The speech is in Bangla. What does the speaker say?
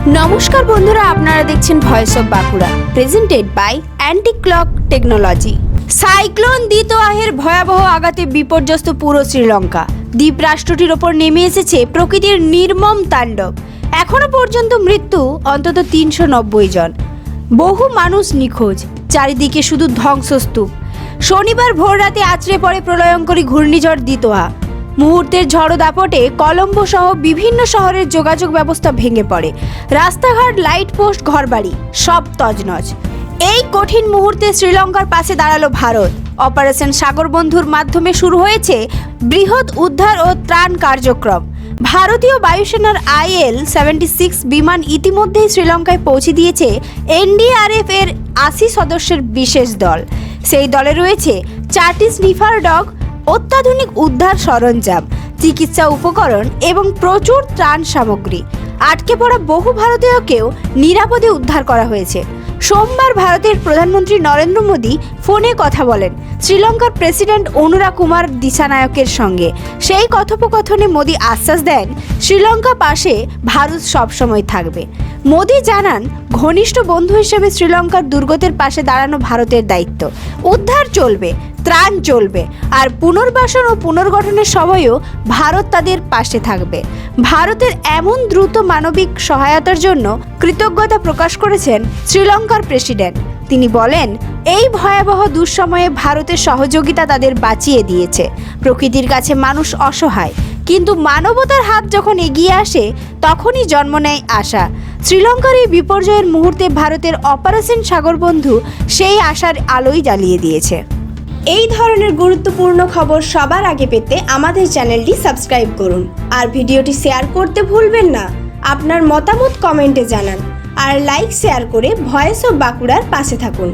নমস্কার বন্ধুরা, আপনারা দেখছেন voice of Bankura, presented by anti clock technology. Cyclone দিতোয়াহের ভয়াবহ আঘাতে বিপর্যস্ত পুরো শ্রীলঙ্কা। দ্বীপ রাষ্ট্রটির ওপর নেমে এসেছে প্রকৃতির নির্মম তাণ্ডব। এখনো পর্যন্ত মৃত্যু অন্তত 390 জন, বহু মানুষ নিখোঁজ, চারিদিকে শুধু ধ্বংসস্তূপ। শনিবার ভোররাতে আছড়ে পড়ে প্রলয়ঙ্করী ঘূর্ণিঝড় দিতোয়া। মুহূর্তের ঝড় দাপটে কলম্বো সহ বিভিন্ন শহরের যোগাযোগ ব্যবস্থা ভেঙে পড়ে। রাস্তাঘাট, লাইট পোস্ট, ঘরবাড়ি সব তছনছ। এই কঠিন মুহূর্তে শ্রীলঙ্কার পাশে দাঁড়ালো ভারত। অপারেশন সাগর বন্ধুর মাধ্যমে শুরু হয়েছে বৃহৎ উদ্ধার ও ত্রাণ কার্যক্রম। ভারতীয় বায়ুসেনার IL-76 বিমান ইতিমধ্যেই শ্রীলঙ্কায় পৌঁছে দিয়েছে NDRF এর 80 সদস্যের বিশেষ দল। সেই দলে রয়েছে 4টি স্নিফার ডগ, অত্যাধুনিক উদ্ধার সরঞ্জাম, চিকিৎসা উপকরণ এবং প্রচুর ত্রাণ সামগ্রী। আটকে পড়া বহু ভারতীয়কেও নিরাপদে উদ্ধার করা হয়েছে। সোমবার ভারতের প্রধানমন্ত্রী নরেন্দ্র মোদী ফোনে কথা বলেন শ্রীলঙ্কার প্রেসিডেন্ট অনুরা কুমার দিসানায়কের সঙ্গে। সেই কথোপকথনে মোদী আশ্বাস দেন, শ্রীলঙ্কা পাশে ভারত সবসময় থাকবে। মোদী জানান, ঘনিষ্ঠ বন্ধু হিসেবে শ্রীলঙ্কার দুর্গতের পাশে দাঁড়ানো ভারতের দায়িত্ব। উদ্ধার চলবে, ত্রাণ চলবে, আর পুনর্বাসন ও পুনর্গঠনের সময়ও ভারত তাদের পাশে থাকবে। ভারতের এমন দ্রুত মানবিক সহায়তার জন্য কৃতজ্ঞতা প্রকাশ করেছেন শ্রীলঙ্কার প্রেসিডেন্ট। তিনি বলেন, এই ভয়াবহ দুঃসময়ে ভারতের সহযোগিতা তাদের বাঁচিয়ে দিয়েছে। প্রকৃতির কাছে মানুষ অসহায়, কিন্তু মানবতার হাত যখন এগিয়ে আসে তখনই জন্ম নেয় আশা। শ্রীলঙ্কার এই বিপর্যয়ের মুহূর্তে ভারতের অপারেশন সাগর বন্ধু সেই আশার আলোই জ্বালিয়ে দিয়েছে। এই ধরনের গুরুত্বপূর্ণ খবর সবার আগে পেতে আমাদের চ্যানেলটি সাবস্ক্রাইব করুন আর ভিডিওটি শেয়ার করতে ভুলবেন না। আপনার মতামত কমেন্টে জানান আর লাইক শেয়ার করে ভয়েস অফ বাঁকুড়ার পাশে থাকুন।